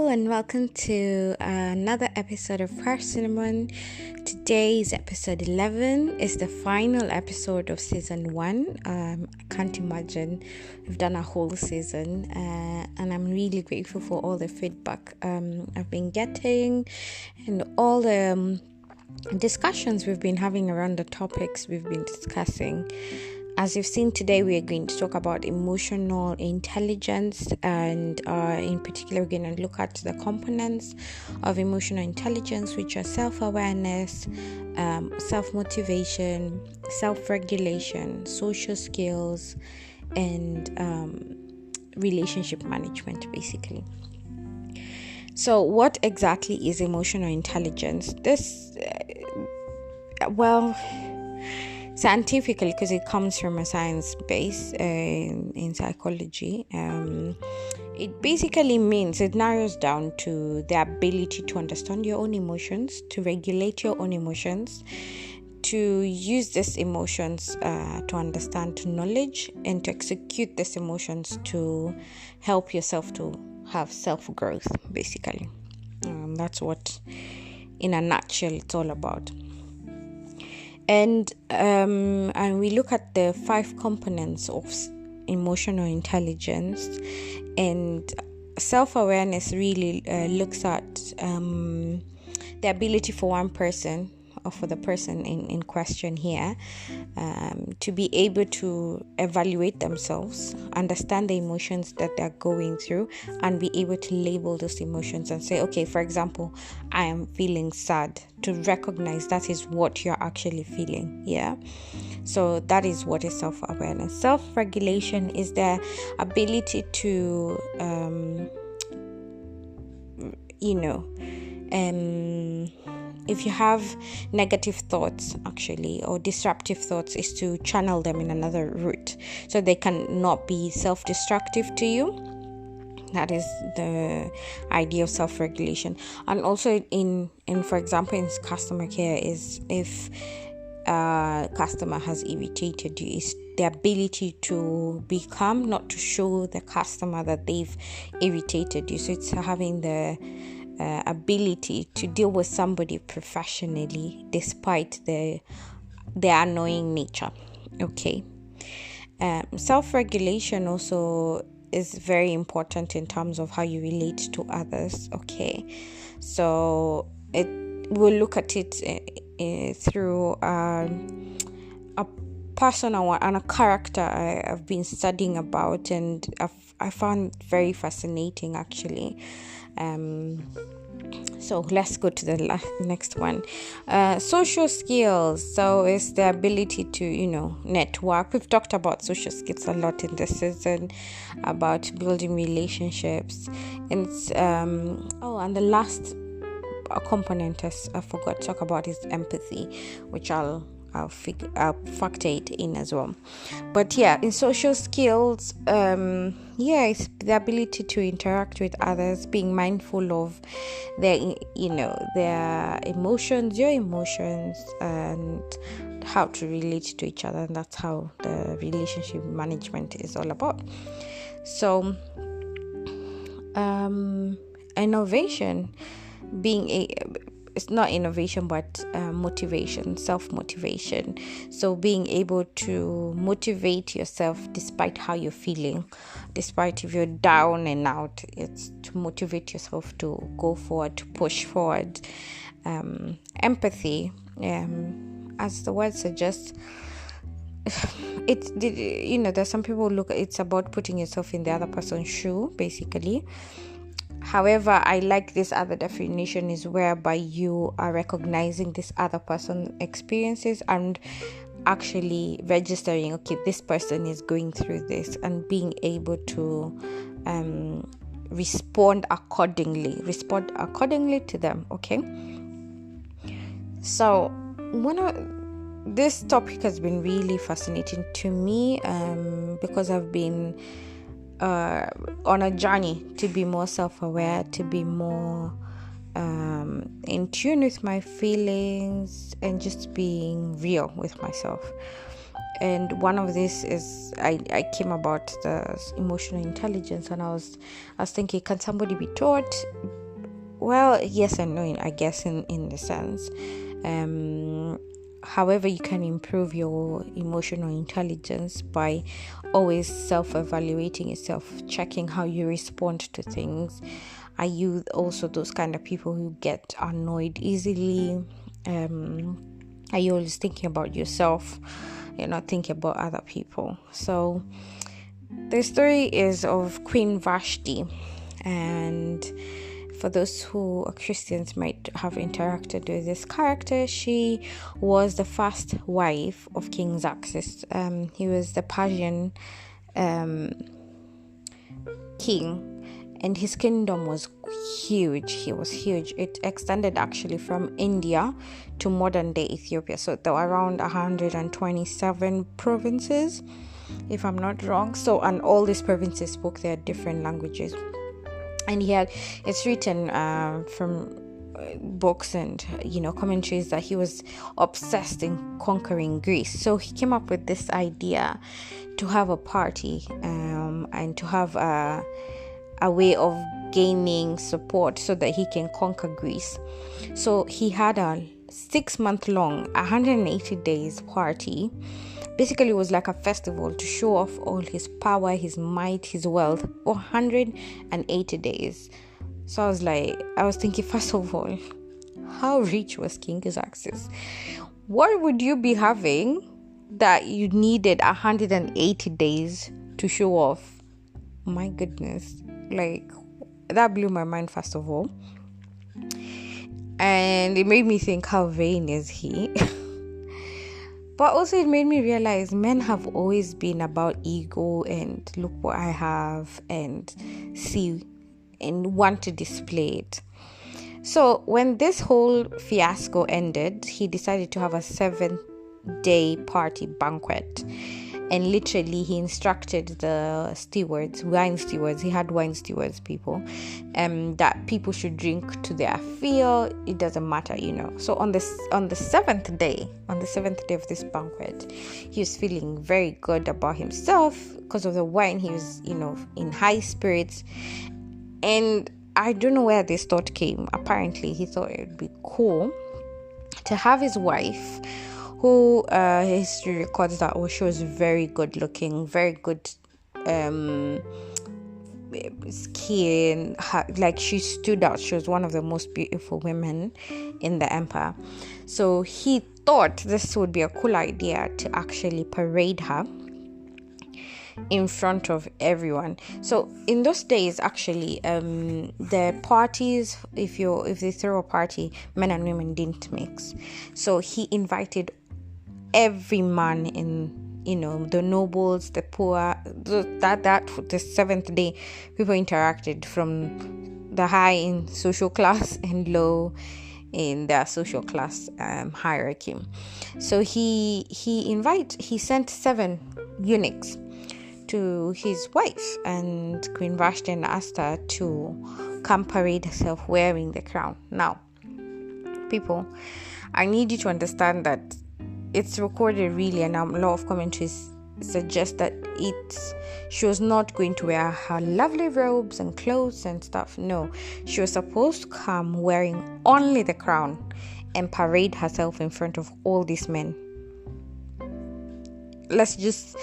and welcome to another episode of Fresh Cinnamon. Today is episode 11. It's the final episode of season 1. I can't imagine we've done a whole season, and I'm really grateful for all the feedback I've been getting and all the discussions we've been having around the topics we've been discussing. As you've seen today, we are going to talk about emotional intelligence, and in particular, we're going to look at the components of emotional intelligence, which are self-awareness, self-motivation, self-regulation, social skills, and relationship management, basically. So, what exactly is emotional intelligence? Scientifically, because it comes from a science base in psychology, it basically means, it narrows down to the ability to understand your own emotions, to regulate your own emotions, to use these emotions to understand knowledge, and to execute these emotions to help yourself to have self-growth, basically. That's what, in a nutshell, it's all about. And we look at the 5 components of emotional intelligence, and self-awareness really looks at the ability for one person, or for the person in question here, to be able to evaluate themselves, understand the emotions that they're going through, and be able to label those emotions and say, okay, for example, I am feeling sad, to recognize that is what you're actually feeling. So that is what is self-awareness. Self-regulation is the ability to if you have negative thoughts, actually, or disruptive thoughts, is to channel them in another route so they can not be self-destructive to you. That is the idea of self-regulation. And also in for example, in customer care, is if a customer has irritated you, is the ability to be calm, not to show the customer that they've irritated you. So it's having the ability to deal with somebody professionally despite their annoying nature. Okay. Self-regulation also is very important in terms of how you relate to others. Okay, so we'll look at it through a personal one and a character I've been studying about, and I found very fascinating, actually. So let's go to the next one. Social skills. So it's the ability to, network. We've talked about social skills a lot in this season, about building relationships. And and the last component I forgot to talk about is empathy, which I'll factor it in as well. But in social skills, it's the ability to interact with others, being mindful of their emotions, your emotions, and how to relate to each other. And that's how the relationship management is all about. So innovation, it's not innovation, but motivation, self-motivation. So being able to motivate yourself despite how you're feeling, despite if you're down and out, it's to motivate yourself to go forward, to push forward. Empathy, as the word suggests, there's some people it's about putting yourself in the other person's shoe, basically. However, I like this other definition, is whereby you are recognizing this other person's experiences and actually registering, okay, this person is going through this, and being able to respond accordingly to them. Okay. So this topic has been really fascinating to me, because I've been on a journey to be more self-aware, to be more in tune with my feelings, and just being real with myself. and one of this is I came about the emotional intelligence, and I was thinking, can somebody be taught? Well, yes and no, I guess in the sense. However, you can improve your emotional intelligence by always self-evaluating yourself, checking how you respond to things. Are you also those kind of people who get annoyed easily? Are you always thinking about yourself? You're not thinking about other people. So the story is of Queen Vashti, and for those who are Christians might have interacted with this character, she was the first wife of King Xerxes. He was the Persian king, and his kingdom was huge. He was huge. It extended actually from India to modern day Ethiopia. So there were around 127 provinces, if I'm not wrong. So, and all these provinces spoke their different languages. And it's written from books and commentaries that he was obsessed in conquering Greece. So he came up with this idea to have a party and to have a way of gaining support so that he can conquer Greece. So he had a 6-month long 180 days party. Basically, it was like a festival to show off all his power, his might, his wealth for 180 days. So I was thinking, first of all, how rich was King Xerxes? What would you be having that you needed 180 days to show off? My goodness, that blew my mind, first of all. And it made me think, how vain is he? But also it made me realize men have always been about ego and look what I have and see and want to display it. So when this whole fiasco ended, he decided to have a 7-day party banquet. And literally he instructed the wine stewards, he had wine stewards, people, that people should drink to their fill. It doesn't matter, So on the seventh day of this banquet, he was feeling very good about himself because of the wine. He was, in high spirits. And I don't know where this thought came. Apparently, he thought it would be cool to have his wife, who history records that she was very good looking, very good skin, she stood out. She was one of the most beautiful women in the empire. So he thought this would be a cool idea to actually parade her in front of everyone. So in those days, actually, the parties, if they throw a party, men and women didn't mix. So he invited every man in, the nobles, the poor. The seventh day, people interacted from the high in social class and low in their social class hierarchy. So he sent 7 eunuchs to his wife, and Queen Vashti asked her to come parade herself wearing the crown. Now, people, I need you to understand that it's recorded really, and a lot of commentaries suggest that she was not going to wear her lovely robes and clothes and stuff. No, she was supposed to come wearing only the crown and parade herself in front of all these men. Let's just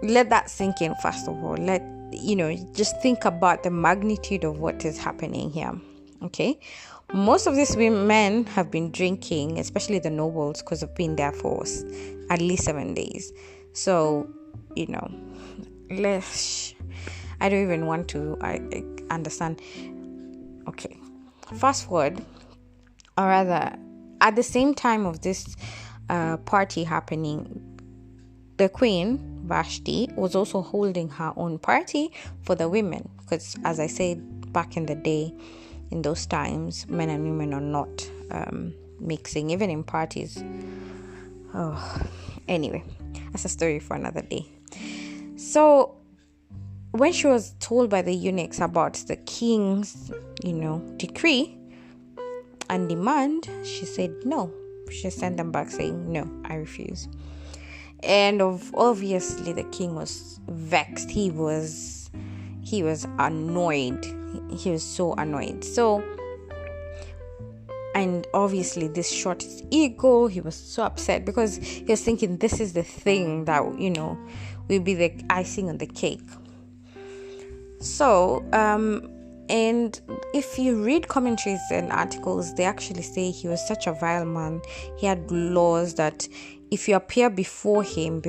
let that sink in, first of all. Just think about the magnitude of what is happening here. Okay, most of these men have been drinking, especially the nobles, because they've been there for at least 7 days. So I don't even want to understand. Okay, fast forward, or rather, at the same time of this party happening, the Queen Vashti was also holding her own party for the women, because, as I said, back in the day, in those times, men and women are not mixing, even in parties. Anyway, that's a story for another day. So when she was told by the eunuchs about the king's decree and demand, she said no. She sent them back saying, no, I refuse. And obviously the king was vexed. He was annoyed. He was so annoyed. So, and obviously this shot his ego. He was so upset because he was thinking this is the thing that will be the icing on the cake. So and if you read commentaries and articles, they actually say he was such a vile man. He had laws that if you appear before him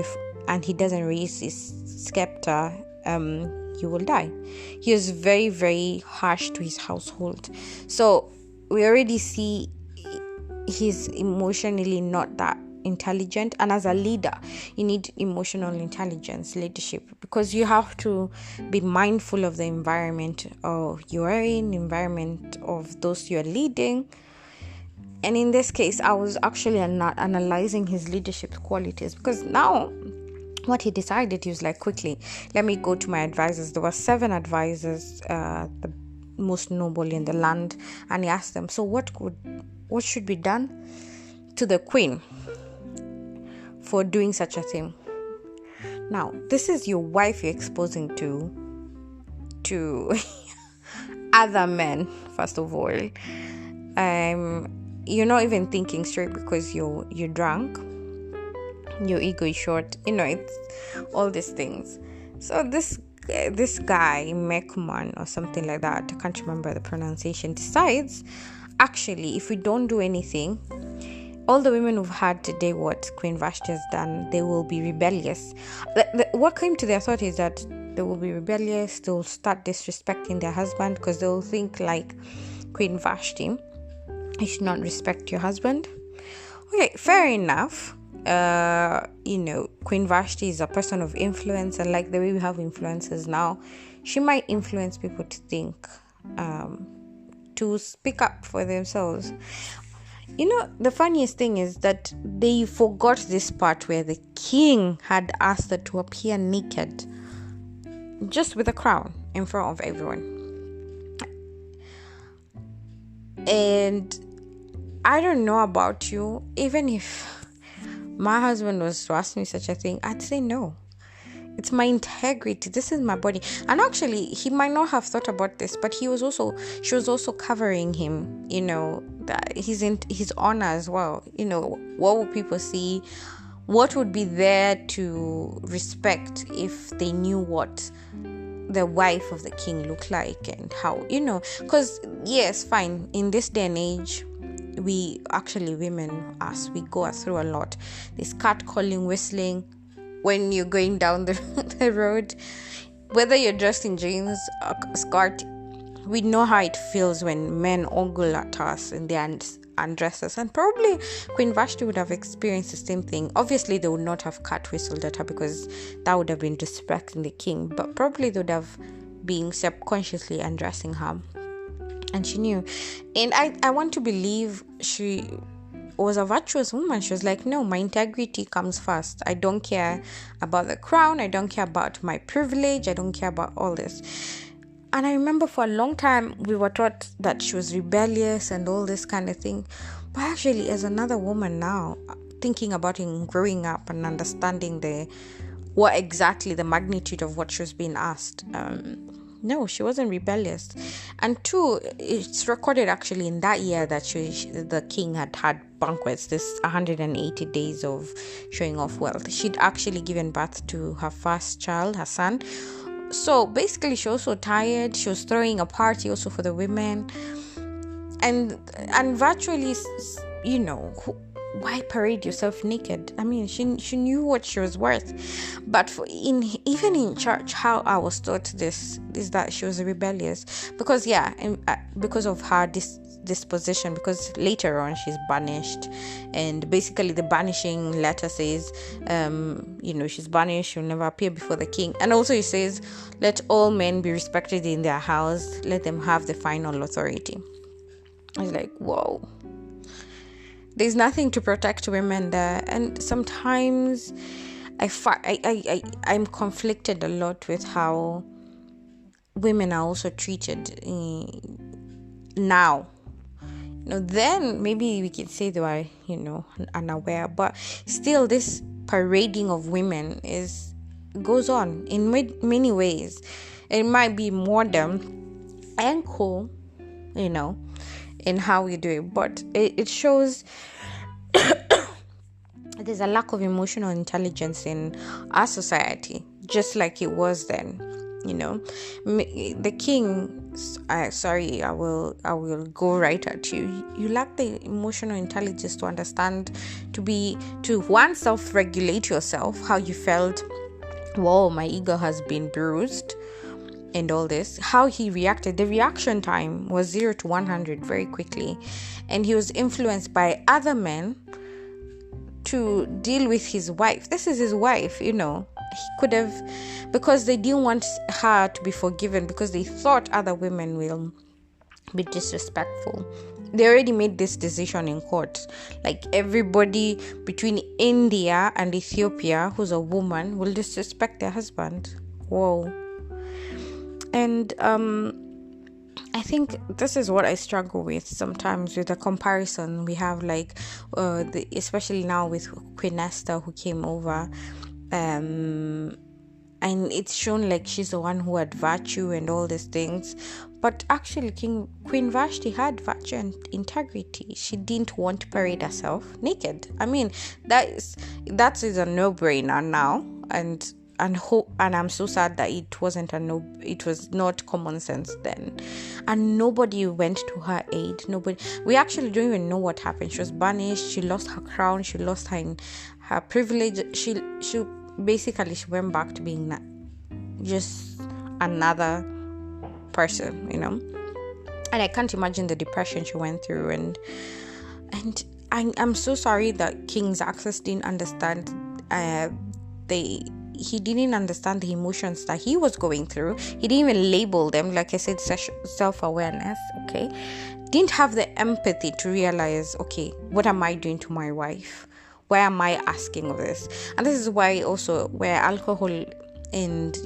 and he doesn't raise his scepter, you will die. He was very, very harsh to his household. So we already see he's emotionally not that intelligent, and as a leader you need emotional intelligence, leadership, because you have to be mindful of the environment you are in, environment of those you are leading. And in this case, I was actually analyzing his leadership qualities, because now what he decided, he was like, quickly, let me go to my advisors. There were 7 advisors, the most noble in the land, and he asked them, so what should be done to the queen for doing such a thing? Now, this is your wife you're exposing to other men. First of all, you're not even thinking straight because you're drunk, your ego is short, it's all these things. So this guy, Mekman or something like that, I can't remember the pronunciation, decides, actually, if we don't do anything, all the women who've heard today what Queen Vashti has done, they will be rebellious. What came to their thought is that they will be rebellious, they will start disrespecting their husband, because they will think like Queen Vashti, you should not respect your husband. Okay, fair enough. Queen Vashti is a person of influence, and like the way we have influencers now, she might influence people to think, to speak up for themselves. The funniest thing is that they forgot this part where the king had asked her to appear naked, just with a crown in front of everyone. And I don't know about you, even if my husband was to ask me such a thing, I'd say no. It's my integrity. This is my body. And actually, he might not have thought about this, but she was also covering him, that he's in his honor as well. What would people see? What would be there to respect if they knew what the wife of the king looked like, and how, because yes, fine, in this day and age, we actually, women, we go through a lot. This catcalling, whistling when you're going down the road, whether you're dressed in jeans or skirt, we know how it feels when men ogle at us and they undress us. And probably Queen Vashti would have experienced the same thing. Obviously they would not have cat whistled at her, because that would have been disrespecting the king, but probably they would have been subconsciously undressing her, and she knew. And I want to believe she was a virtuous woman. She was like, no, my integrity comes first. I don't care about the crown, I don't care about my privilege, I don't care about all this. And I remember for a long time we were taught that she was rebellious and all this kind of thing. But actually, as another woman now, thinking about it and growing up and understanding what exactly the magnitude of what she was being asked, no, she wasn't rebellious. And 2, it's recorded actually in that year that the king had banquets, this 180 days of showing off wealth. She'd actually given birth to her first child, her son. So basically, she was so tired. She was throwing a party also for the women, and virtually, why parade yourself naked? I mean, she knew what she was worth. But even in church, how I was taught this is that she was rebellious, because because of her disposition, because later on she's banished, and basically the banishing letter says, she's banished, she'll never appear before the king. And also it says, let all men be respected in their house, let them have the final authority. I was like, whoa. There's nothing to protect women there. And sometimes I'm conflicted a lot with how women are also treated now. Then maybe we can say they were, unaware, but still this parading of women goes on in many ways. It might be modern and cool, in how we do it, but it shows there's a lack of emotional intelligence in our society, just like it was then. The king, I will go right at you. You lack the emotional intelligence to understand, to one, self-regulate yourself, how you felt. Whoa, my ego has been bruised, and all this. How he reacted, the reaction time was 0 to 100 very quickly, and he was influenced by other men to deal with his wife. This is his wife, he could have, because they didn't want her to be forgiven, because they thought other women will be disrespectful. They already made this decision in court. Like, everybody between India and Ethiopia who's a woman will disrespect their husband. Whoa. And I think this is what I struggle with sometimes, with the comparison we have, like especially now with Queen Esther, who came over, and it's shown like she's the one who had virtue and all these things, but actually Queen Vashti had virtue and integrity. She didn't want to parade herself naked. I mean, that is a no-brainer now, and I'm so sad that it was not common sense then, and nobody went to her aid. We actually don't even know what happened. She was banished. She lost her crown. She lost her privilege. She went back to being just another person, and I can't imagine the depression she went through. And I'm so sorry that King Xerxes didn't understand he didn't understand the emotions that he was going through. He didn't even label them. Like I said, self-awareness, okay? Didn't have the empathy to realize, okay, what am I doing to my wife? Why am I asking of this? And this is why also where alcohol and,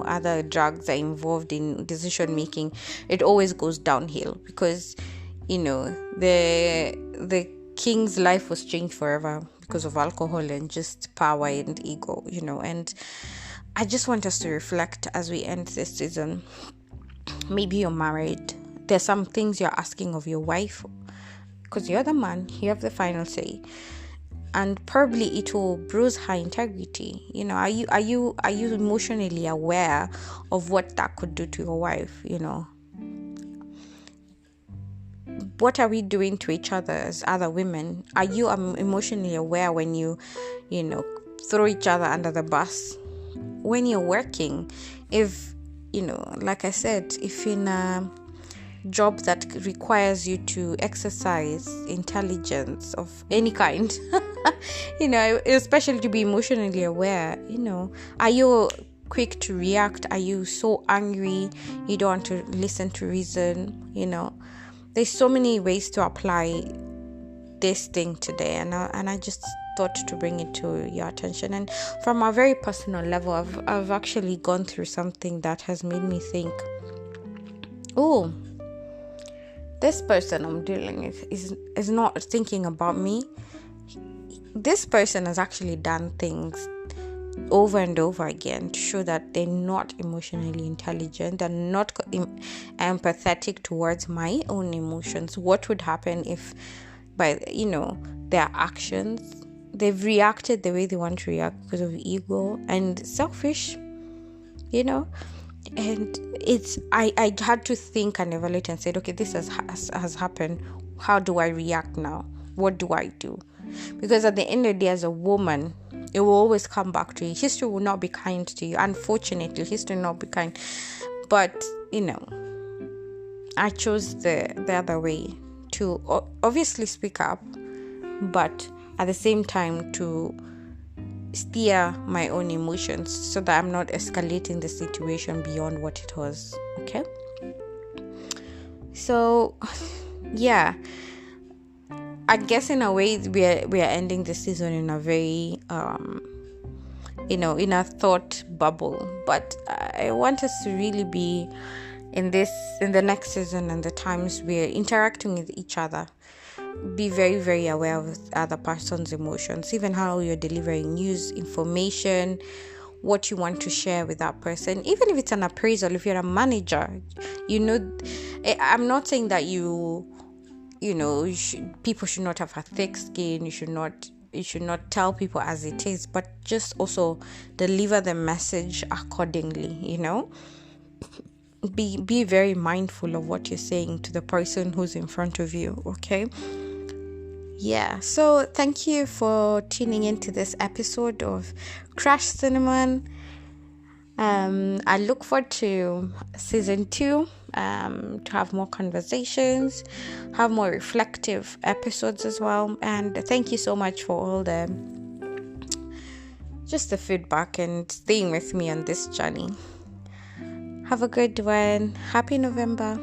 other drugs are involved in decision making, it always goes downhill, because, the king's life was changed forever because of alcohol and just power and ego, and I just want us to reflect as we end this season. Maybe you're married. There's some things you're asking of your wife, because you're the man, you have the final say, and probably it will bruise her integrity. Are you emotionally aware of what that could do to your wife? What are we doing to each other as other women? Are you emotionally aware when you throw each other under the bus? When you're working, if, like I said, if in a job that requires you to exercise intelligence of any kind, especially to be emotionally aware, are you quick to react? Are you so angry you don't want to listen to reason? There's so many ways to apply this thing today, and I just thought to bring it to your attention. And from a very personal level, I've actually gone through something that has made me think, oh, this person I'm dealing with is not thinking about me. This person has actually done things over and over again to show that they're not emotionally intelligent and not empathetic towards my own emotions. What would happen if by their actions they've reacted the way they want to react because of ego and selfish, and it's I had to think and evaluate and said, okay, this has happened. How do I react now? What do I do? Because at the end of the day, as a woman, it will always come back to you. History will not be kind to you. Unfortunately, history will not be kind. But, I chose the other way to obviously speak up, but at the same time to steer my own emotions so that I'm not escalating the situation beyond what it was. Okay? So, yeah. I guess in a way we are ending the season in a very in a thought bubble, but I want us to really be in the next season and the times we're interacting with each other. be very, very aware of the other person's emotions, even how you're delivering news, information, what you want to share with that person. Even if it's an appraisal, if you're a manager, I'm not saying that people should not have a thick skin. You should not tell people as it is, but just also deliver the message accordingly. Be very mindful of what you're saying to the person who's in front of you. Okay. Yeah, so thank you for tuning into this episode of Crash Cinnamon. I look forward to season 2, to have more conversations, have more reflective episodes as well. And thank you so much for all the feedback and staying with me on this journey. Have a good one. Happy November.